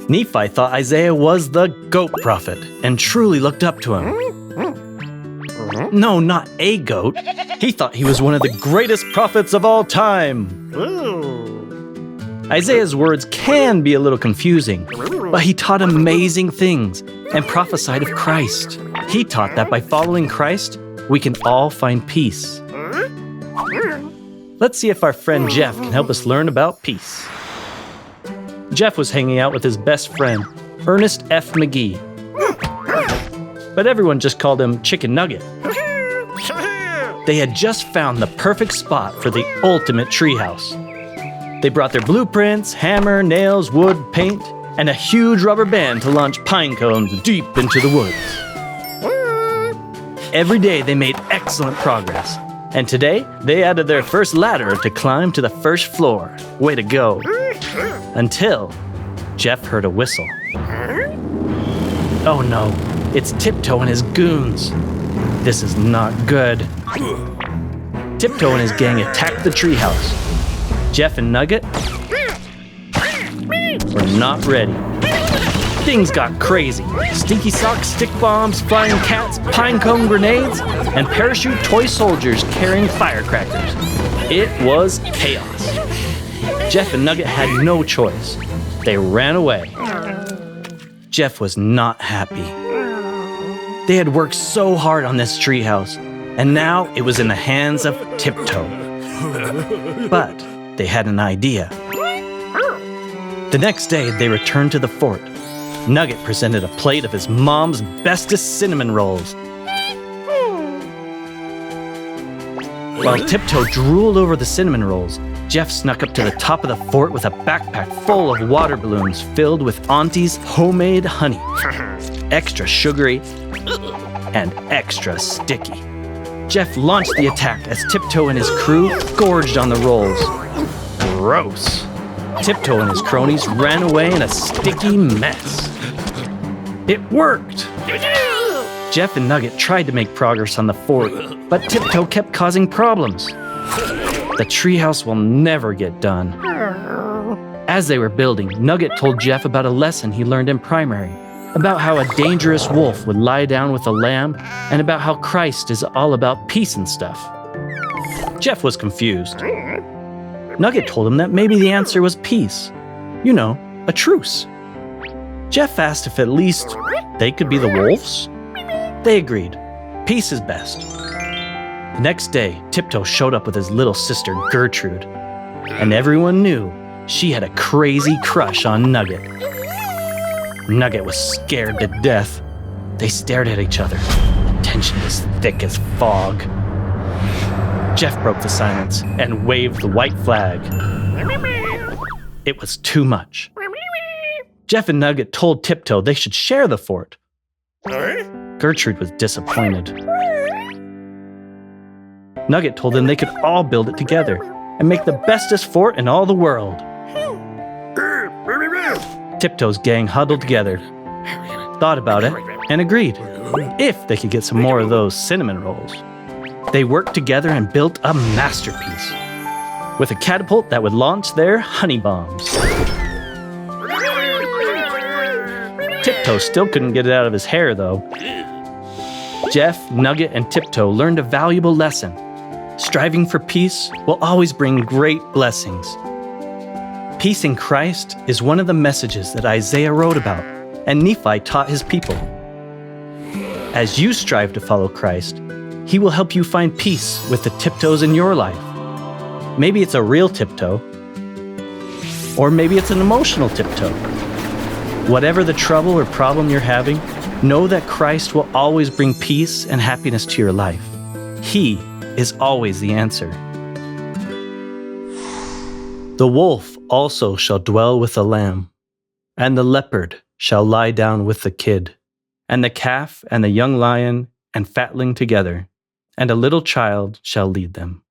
Nephi thought Isaiah was the goat prophet and truly looked up to him. No, not a goat. He thought he was one of the greatest prophets of all time. Isaiah's words can be a little confusing, but he taught amazing things and prophesied of Christ. He taught that by following Christ, we can all find peace. Let's see if our friend Jeff can help us learn about peace. Jeff was hanging out with his best friend, Ernest F. McGee. But everyone just called him Chicken Nugget. They had just found the perfect spot for the ultimate treehouse. They brought their blueprints, hammer, nails, wood, paint, and a huge rubber band to launch pine cones deep into the woods. Every day they made excellent progress, and today they added their first ladder to climb to the first floor. Way to go. Until Jeff heard a whistle. Oh no, it's TipToe and his goons. This is not good. TipToe and his gang attacked the treehouse. Jeff and Nugget were not ready. Things got crazy. Stinky socks, stick bombs, flying cats, pine cone grenades, and parachute toy soldiers carrying firecrackers. It was chaos. Jeff and Nugget had no choice. They ran away. Jeff was not happy. They had worked so hard on this treehouse, and now it was in the hands of TipToe. But they had an idea. The next day, they returned to the fort. Nugget presented a plate of his mom's bestest cinnamon rolls. While TipToe drooled over the cinnamon rolls, Jeff snuck up to the top of the fort with a backpack full of water balloons filled with Auntie's homemade honey. Extra sugary and extra sticky. Jeff launched the attack as TipToe and his crew gorged on the rolls. Gross. TipToe and his cronies ran away in a sticky mess. It worked! Jeff and Nugget tried to make progress on the fort, but TipToe kept causing problems. The treehouse will never get done. As they were building, Nugget told Jeff about a lesson he learned in primary, about how a dangerous wolf would lie down with a lamb, and about how Christ is all about peace and stuff. Jeff was confused. Nugget told him that maybe the answer was peace. You know, a truce. Jeff asked if at least they could be the wolves. They agreed. Peace is best. The next day, TipToe showed up with his little sister, Gertrude. And everyone knew she had a crazy crush on Nugget. Nugget was scared to death. They stared at each other. The tension was thick as fog. Jeff broke the silence and waved the white flag. It was too much. Jeff and Nugget told TipToe they should share the fort. Gertrude was disappointed. Nugget told them they could all build it together and make the bestest fort in all the world. TipToe's gang huddled together, thought about it, and agreed, if they could get some more of those cinnamon rolls. They worked together and built a masterpiece, with a catapult that would launch their honey bombs. TipToe still couldn't get it out of his hair, though. Jeff, Nugget, and TipToe learned a valuable lesson. Striving for peace will always bring great blessings. Peace in Christ is one of the messages that Isaiah wrote about, and Nephi taught his people. As you strive to follow Christ, He will help you find peace with the TipToes in your life. Maybe it's a real TipToe, or maybe it's an emotional TipToe. Whatever the trouble or problem you're having, know that Christ will always bring peace and happiness to your life. He is always the answer. The wolf also shall dwell with the lamb, and the leopard shall lie down with the kid, and the calf and the young lion and fatling together, and a little child shall lead them.